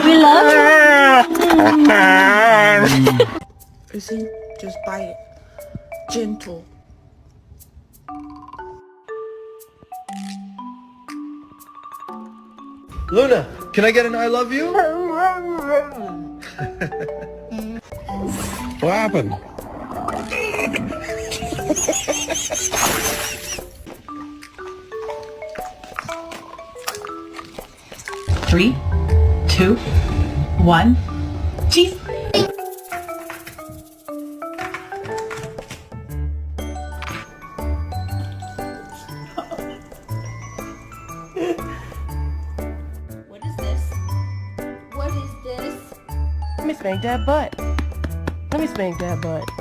We love you. You see? Just bite it. Gentle. Luna, can I get an I love you? What happened? Three, two, one. Cheese. What is this? What is this? Let me spank that butt. Let me spank that butt.